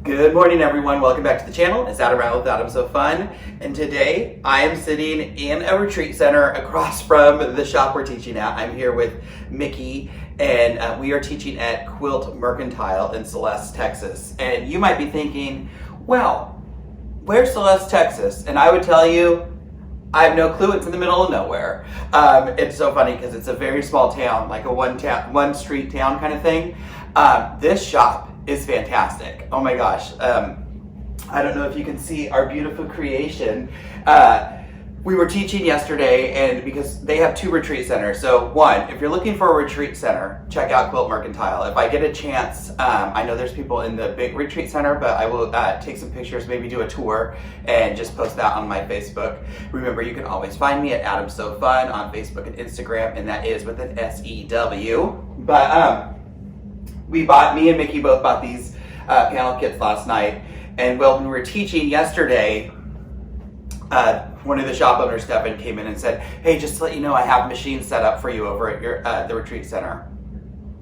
Good morning, everyone. Welcome back to the channel. It's Adam Ryan with Adam So Fun, and today I am sitting in a retreat center across from the shop we're teaching at. I'm here with Mickey, and we are teaching at Quilt Mercantile in Celeste, Texas. And you might be thinking, well, where's Celeste, Texas? And I would tell you, I have no clue. It's in the middle of nowhere. It's so funny because it's a very small town, like a one street town kind of thing. This shop is fantastic. Oh my gosh. I don't know if you can see our beautiful creation. We were teaching yesterday, and because they have 2 retreat centers. So one, if you're looking for a retreat center, check out Quilt Mercantile. If I get a chance, I know there's people in the big retreat center, but I will take some pictures, maybe do a tour, and just post that on my Facebook. Remember, you can always find me at Adam So Fun on Facebook and Instagram, and that is with an S-E-W. But me and Mickey both bought these panel kits last night, and when we were teaching yesterday, one of the shop owners, Stephen, came in and said, hey, just to let you know, I have machines set up for you over at the retreat center.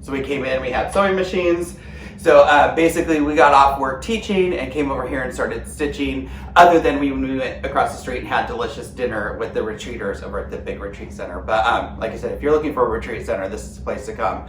So we came in, we had sewing machines. So basically we got off work teaching and came over here and started stitching, other than when we went across the street and had delicious dinner with the retreaters over at the big retreat center. But like I said, if you're looking for a retreat center, this is the place to come.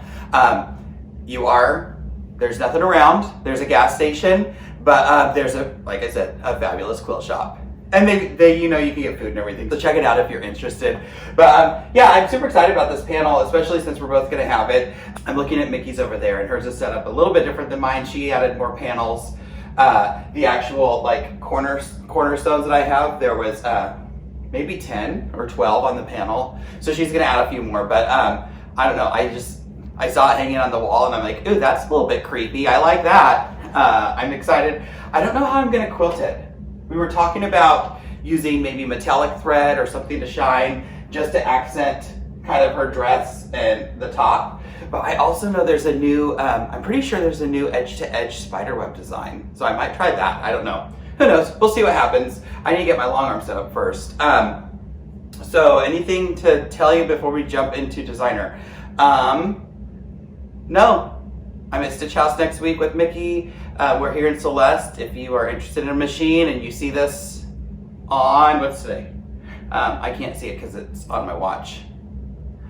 There's nothing around, there's a gas station, but there's like I said, a fabulous quilt shop. And they you can get food and everything, so check it out if you're interested. But yeah, I'm super excited about this panel, especially since we're both gonna have it. I'm looking at Mickey's over there, and hers is set up a little bit different than mine. She added more panels. The actual cornerstones that I have, there was maybe 10 or 12 on the panel. So she's gonna add a few more, but I don't know, I saw it hanging on the wall and I'm like, ooh, that's a little bit creepy. I like that. I'm excited. I don't know how I'm gonna quilt it. We were talking about using maybe metallic thread or something to shine just to accent kind of her dress and the top. But I also know there's a new, I'm pretty sure there's a new edge-to-edge spiderweb design. So I might try that, I don't know. Who knows, we'll see what happens. I need to get my long arm set up first. So anything to tell you before we jump into designer? No. I'm at Stitch House next week with Mickey. We're here in Celeste. If you are interested in a machine and you see this on, what's today? I can't see it because it's on my watch.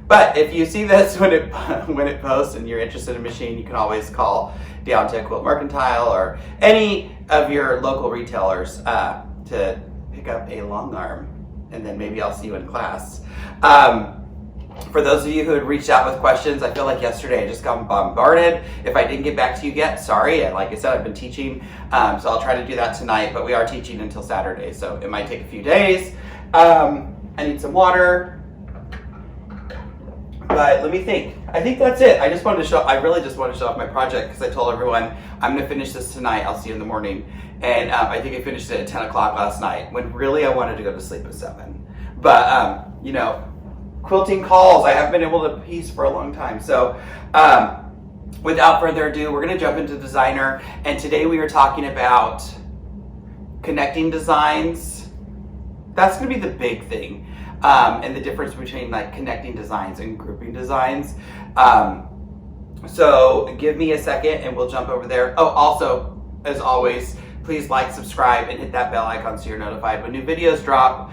But if you see this when it posts and you're interested in a machine, you can always call down to Quilt Mercantile or any of your local retailers to pick up a long arm, and then maybe I'll see you in class. For those of you who had reached out with questions, I feel like yesterday I just got bombarded. If I didn't get back to you yet, sorry. And like I said, I've been teaching, so I'll try to do that tonight, but we are teaching until Saturday, so it might take a few days. I need some water, but let me think. I think that's it. I really just wanted to show off my project because I told everyone I'm gonna finish this tonight. I'll see you in the morning. And I think I finished it at 10 o'clock last night when really I wanted to go to sleep at 7. But, quilting calls. I haven't been able to piece for a long time. So without further ado, we're going to jump into designer. And today we are talking about connecting designs. That's going to be the big thing. And the difference between connecting designs and grouping designs. So give me a second and we'll jump over there. Oh, also, as always, please like, subscribe, and hit that bell icon so you're notified when new videos drop.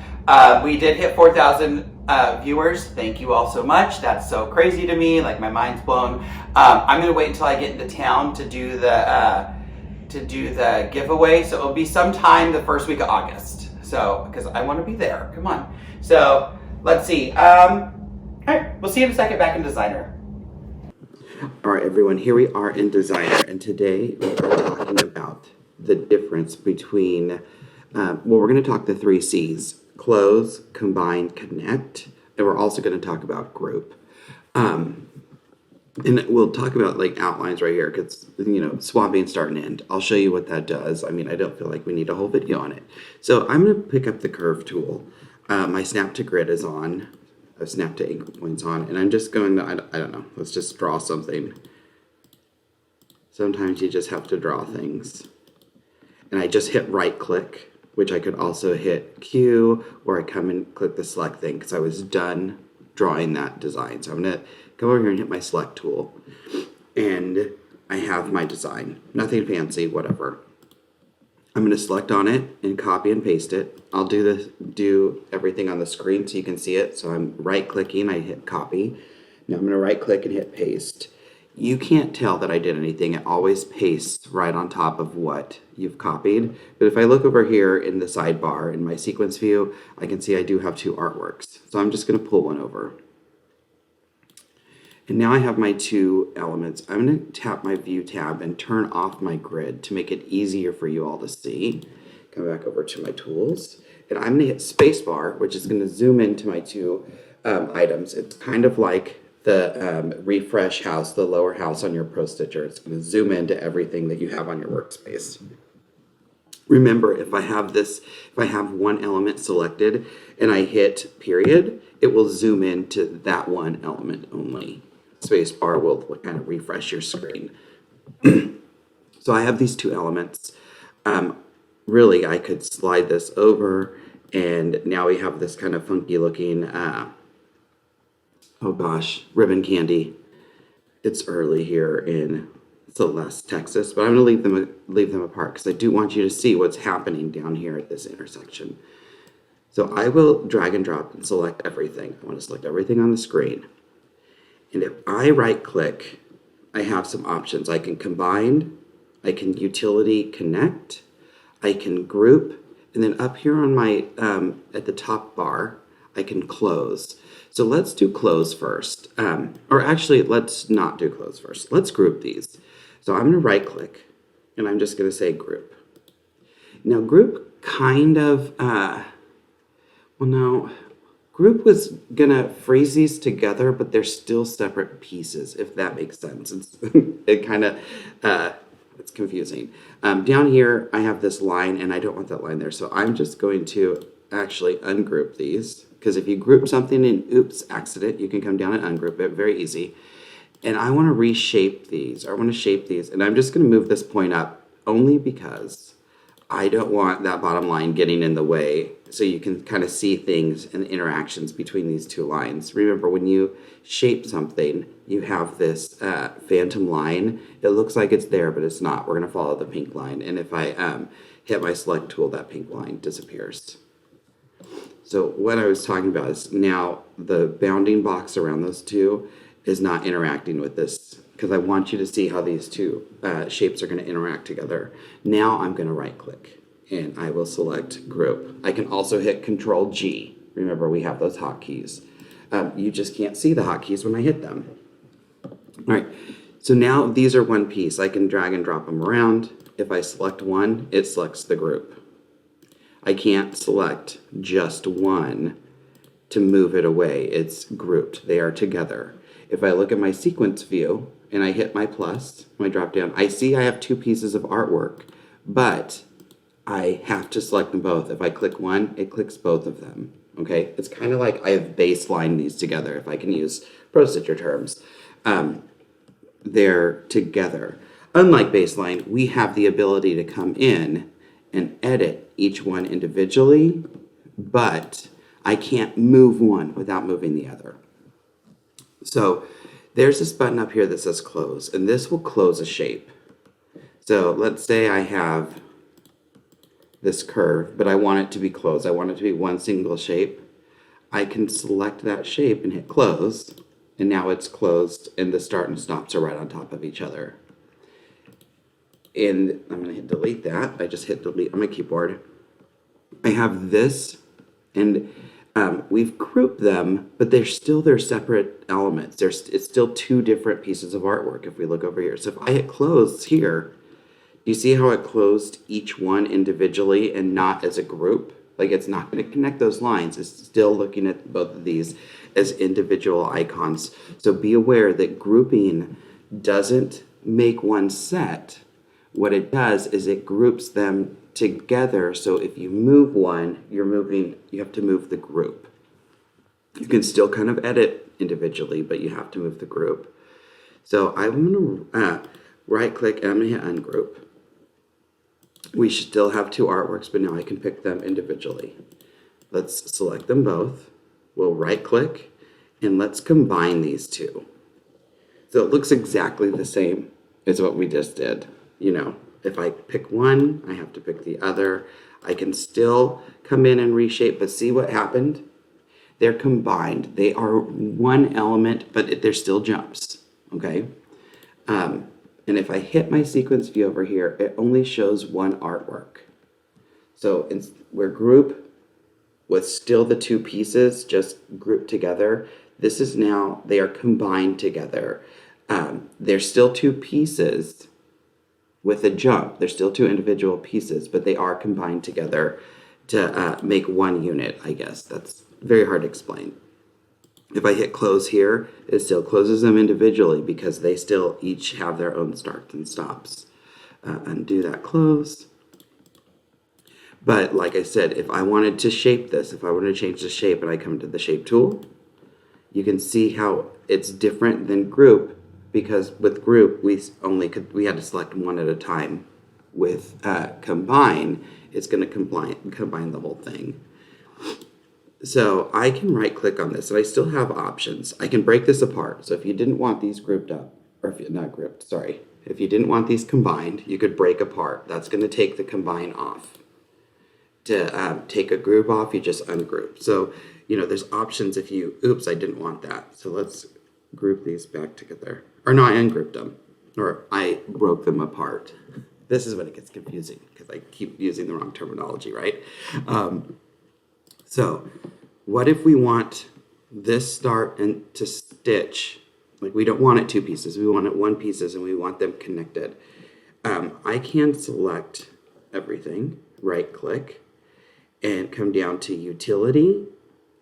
We did hit 4,000 viewers. Thank you all so much. That's so crazy to me. Like, my mind's blown. I'm gonna wait until I get into town to do the giveaway. So it'll be sometime the first week of August. So because I want to be there. Come on. So let's see. All right, we'll see you in a second. Back in designer. All right, everyone. Here we are in designer, and today we're talking about the difference between. We're going to talk the 3 C's. Close, combine, connect, and we're also going to talk about group. And we'll talk about outlines right here because, swapping start and end. I'll show you what that does. I mean, I don't feel like we need a whole video on it. So I'm going to pick up the curve tool. My snap to grid is on. Snap to ink points on. And I'm just going to, I don't know, let's just draw something. Sometimes you just have to draw things. And I just hit right click, which I could also hit Q, or I come and click the select thing because I was done drawing that design. So I'm going to come over here and hit my select tool. And I have my design. Nothing fancy, whatever. I'm going to select on it and copy and paste it. I'll do everything on the screen so you can see it. So I'm right clicking, I hit copy. Now I'm going to right click and hit paste. You can't tell that I did anything. It always pastes right on top of what you've copied. But if I look over here in the sidebar in my sequence view, I can see I do have two artworks. So I'm just going to pull one over. And now I have my two elements. I'm going to tap my View tab and turn off my grid to make it easier for you all to see. Come back over to my tools. And I'm going to hit spacebar, which is going to zoom into my two items. It's kind of like the refresh house, the lower house on your Pro Stitcher. It's going to zoom into everything that you have on your workspace. Remember, if I have one element selected and I hit period, it will zoom into that one element only. Spacebar will kind of refresh your screen. So I have these two elements. Really, I could slide this over, and now we have this kind of funky looking, oh gosh, ribbon candy. It's early here in Celeste, Texas, but I'm going to leave them apart because I do want you to see what's happening down here at this intersection. So I will drag and drop and select everything. I want to select everything on the screen. And if I right click, I have some options. I can combine, I can utility connect, I can group, and then up here on my, at the top bar, I can close. So let's do close first. Or actually, let's not do close first. Let's group these. So I'm going to right click, and I'm just going to say group. Now group kind of, group was going to freeze these together, but they're still separate pieces, if that makes sense. It kind of, it's confusing. Down here, I have this line, and I don't want that line there. So I'm just going to actually ungroup these, because if you group something in oops, accident, you can come down and ungroup it, very easy. And I want to reshape these, or I want to shape these, and I'm just going to move this point up only because I don't want that bottom line getting in the way, so you can kind of see things and the interactions between these two lines. Remember, when you shape something, you have this phantom line. It looks like it's there, but it's not. We're going to follow the pink line, and if I hit my select tool, that pink line disappears. So what I was talking about is now the bounding box around those two is not interacting with this, because I want you to see how these two shapes are going to interact together. Now I'm going to right click and I will select group. I can also hit Control G. Remember, we have those hotkeys. You just can't see the hotkeys when I hit them. All right, so now these are one piece. I can drag and drop them around. If I select one, it selects the group. I can't select just one to move it away. It's grouped. They are together. If I look at my sequence view and I hit my plus, my drop down, I see I have two pieces of artwork, but I have to select them both. If I click one, it clicks both of them. Okay, it's kind of like I have baselined these together, if I can use Pro Stitcher terms. They're together. Unlike baseline, we have the ability to come in and edit each one individually, but I can't move one without moving the other. So there's this button up here that says close, and this will close a shape. So let's say I have this curve, but I want it to be closed. I want it to be one single shape. I can select that shape and hit close, and now it's closed, and the start and stops are right on top of each other. And I'm going to hit delete that. I just hit delete on my keyboard. I have this, and we've grouped them, but they're still their separate elements. It's still two different pieces of artwork if we look over here. So if I hit close here, do you see how it closed each one individually and not as a group? Like, it's not going to connect those lines. It's still looking at both of these as individual icons. So be aware that grouping doesn't make one set. What it does is it groups them together, so if you move one, you have to move the group. You can still kind of edit individually, but you have to move the group. So I'm going to right click and I'm going to hit ungroup. We should still have two artworks, but now I can pick them individually. Let's select them both. We'll right click and let's combine these two. So it looks exactly the same as what we just did, you know. if I pick one, I have to pick the other. I can still come in and reshape, but see what happened? They're combined. They are one element, but they're still jumps, okay? And if I hit my sequence view over here, it only shows one artwork. So we're group with still the two pieces just grouped together. This is now, they are combined together. They're still two pieces with a jump. They're still two individual pieces, but they are combined together to make one unit, I guess. That's very hard to explain. If I hit close here, it still closes them individually because they still each have their own starts and stops. Undo that close. But like I said, if I wanted to shape this, if I wanted to change the shape and I come to the shape tool, you can see how it's different than group, because with group we had to select one at a time. With combine, it's going to combine the whole thing. So I can right click on this and I still have options. I can break this apart. So if you didn't want these grouped up, or if you not grouped, sorry. If you didn't want these combined, you could break apart. That's going to take the combine off. To take a group off, you just ungroup. So, there's options if you, oops, I didn't want that. So let's group these back together. Or no, I ungrouped them. Or I broke them apart. This is when it gets confusing because I keep using the wrong terminology, right? So what if we want this start and to stitch, like we don't want it two pieces, we want it one pieces and we want them connected. I can select everything, right click, and come down to utility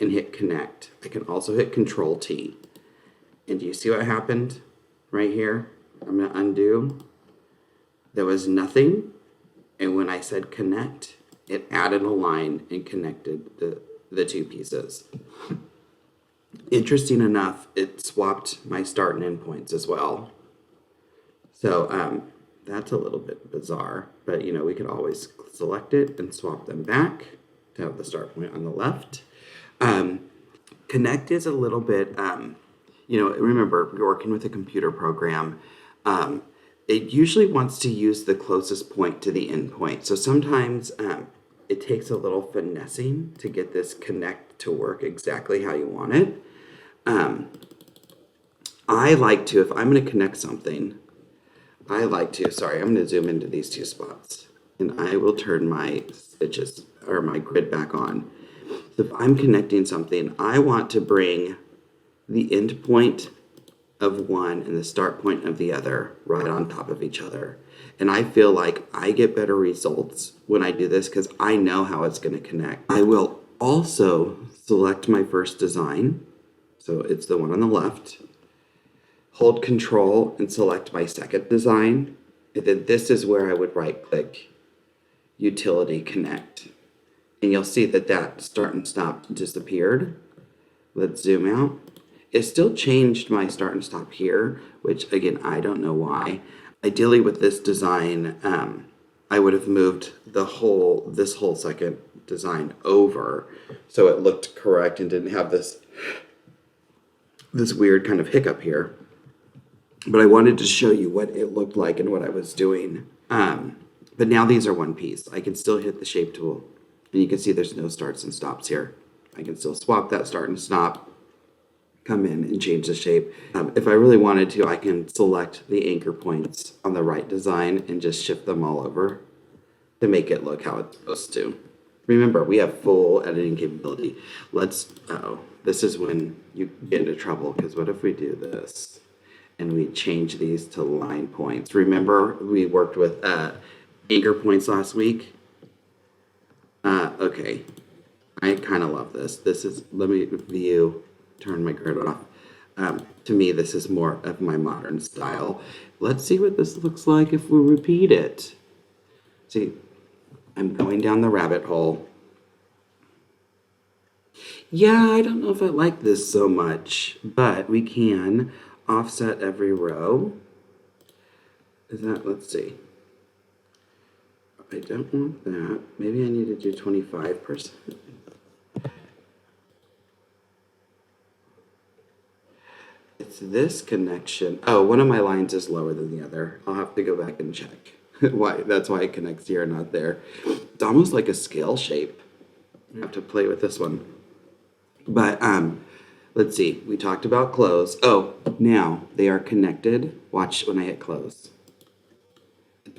and hit connect. I can also hit Control T. And do you see what happened right here? I'm gonna undo. There was nothing. And when I said connect, it added a line and connected the two pieces. Interesting enough, it swapped my start and end points as well. So that's a little bit bizarre, but we could always select it and swap them back to have the start point on the left. Connect is a little bit, remember, you're working with a computer program. It usually wants to use the closest point to the end point. So sometimes it takes a little finessing to get this connect to work exactly how you want it. I like to, if I'm going to connect something, I'm going to zoom into these two spots. And I will turn my stitches or my grid back on. So if I'm connecting something, I want to bring the end point of one and the start point of the other right on top of each other. And I feel like I get better results when I do this because I know how it's going to connect. I will also select my first design. So it's the one on the left. Hold Control and select my second design. And then this is where I would right click, Utility Connect. And you'll see that start and stop disappeared. Let's zoom out. It still changed my start and stop here, which again, I don't know why. Ideally with this design, I would have moved this whole second design over so it looked correct and didn't have this weird kind of hiccup here. But I wanted to show you what it looked like and what I was doing. But now these are one piece. I can still hit the shape tool and you can see there's no starts and stops here. I can still swap that start and stop, come in and change the shape. If I really wanted to, I can select the anchor points on the right design and just shift them all over to make it look how it's supposed to. Remember, we have full editing capability. This is when you get into trouble, because what if we do this and we change these to line points? Remember, we worked with anchor points last week? Okay, I kind of love this. Let me view, turn my grid off. To me, this is more of my modern style. Let's see what this looks like if we repeat it. See, I'm going down the rabbit hole. Yeah, I don't know if I like this so much, but we can offset every row. Let's see. I don't want that. Maybe I need to do 25%. It's this connection. Oh, one of my lines is lower than the other. I'll have to go back and check. That's why it connects here, not there. It's almost like a scale shape. I have to play with this one. But let's see. We talked about close. Oh, now they are connected. Watch when I hit close.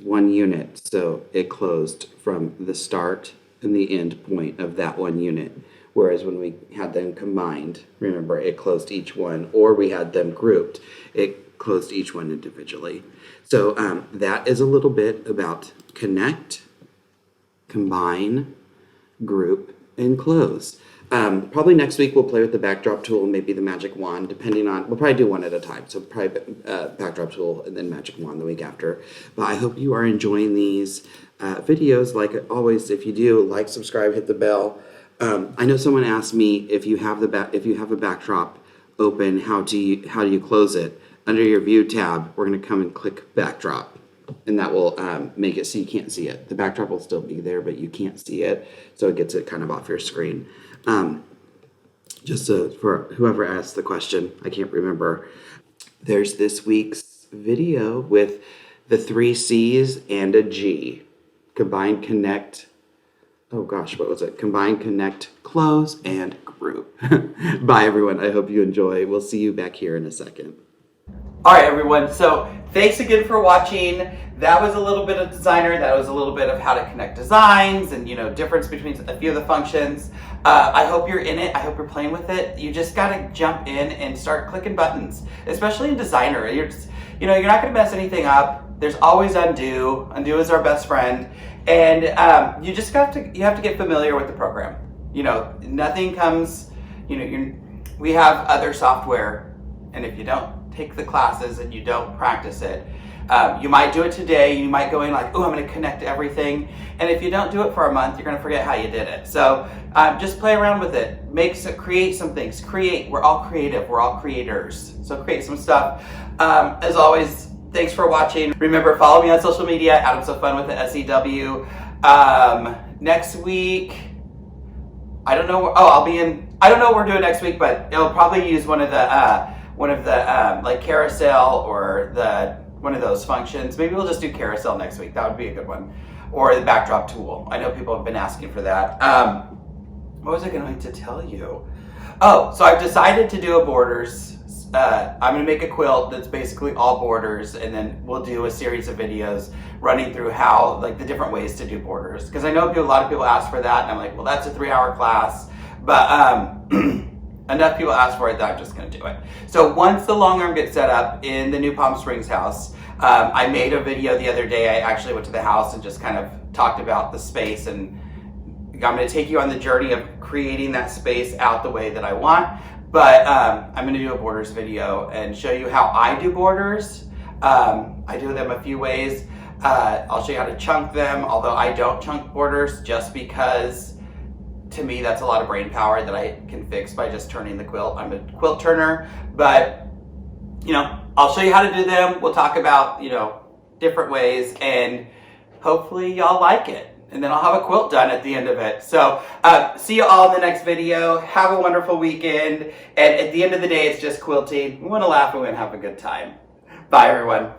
One unit, so it closed from the start and the end point of that one unit. Whereas when we had them combined, remember, it closed each one, or we had them grouped, it closed each one individually. So that is a little bit about connect, combine, group, and close. Probably next week we'll play with the backdrop tool and maybe the magic wand, depending on, we'll probably do one at a time. So probably backdrop tool and then magic wand the week after. But I hope you are enjoying these videos. Like always, if you do, like, subscribe, hit the bell. I know someone asked me if you have a backdrop open, how do you close it? Under your view tab, we're going to come and click backdrop, and that will make it so you can't see it. The backdrop will still be there, but you can't see it, so it gets it kind of off your screen. For whoever asked the question, I can't remember. There's this week's video with the 3 C's and a G. Combine, connect. Oh gosh, what was it? Combine, connect, close, and group. Bye, everyone. I hope you enjoy. We'll see you back here in a second. All right, everyone. So thanks again for watching. That was a little bit of designer. That was a little bit of how to connect designs and, difference between a few of the functions. I hope you're in it. I hope you're playing with it. You just got to jump in and start clicking buttons, especially in designer. You're not going to mess anything up. There's always undo. Undo is our best friend. And you have to get familiar with the program. Nothing comes, we have other software, and if you don't take the classes and you don't practice it, you might do it today, you might go in like, oh, I'm going to connect everything, and if you don't do it for a month, you're going to forget how you did it. So just play around with it, create some things, we're all creative, we're all creators, so create some stuff. As always, thanks for watching. Remember, follow me on social media, AdamSoFun with the SEW. Next week, I don't know what we're doing next week, but it'll probably use one of the like carousel or one of those functions. Maybe we'll just do carousel next week. That would be a good one. Or the backdrop tool. I know people have been asking for that. What was I going to tell you? Oh, so I've decided to do a borders. I'm going to make a quilt that's basically all borders, and then we'll do a series of videos running through how, like, the different ways to do borders. Because I know a lot of people ask for that, and I'm like, well, that's a 3-hour class. But enough people ask for it that I'm just going to do it. So once the long arm gets set up in the new Palm Springs house, I made a video the other day. I actually went to the house and just kind of talked about the space, and I'm going to take you on the journey of creating that space out the way that I want. But I'm going to do a borders video and show you how I do borders. I do them a few ways. I'll show you how to chunk them, although I don't chunk borders just because to me that's a lot of brain power that I can fix by just turning the quilt. I'm a quilt turner, but I'll show you how to do them. We'll talk about, different ways, and hopefully y'all like it. And then I'll have a quilt done at the end of it. So see you all in the next video. Have a wonderful weekend. And at the end of the day, it's just quilting. We want to laugh and we want to have a good time. Bye, everyone.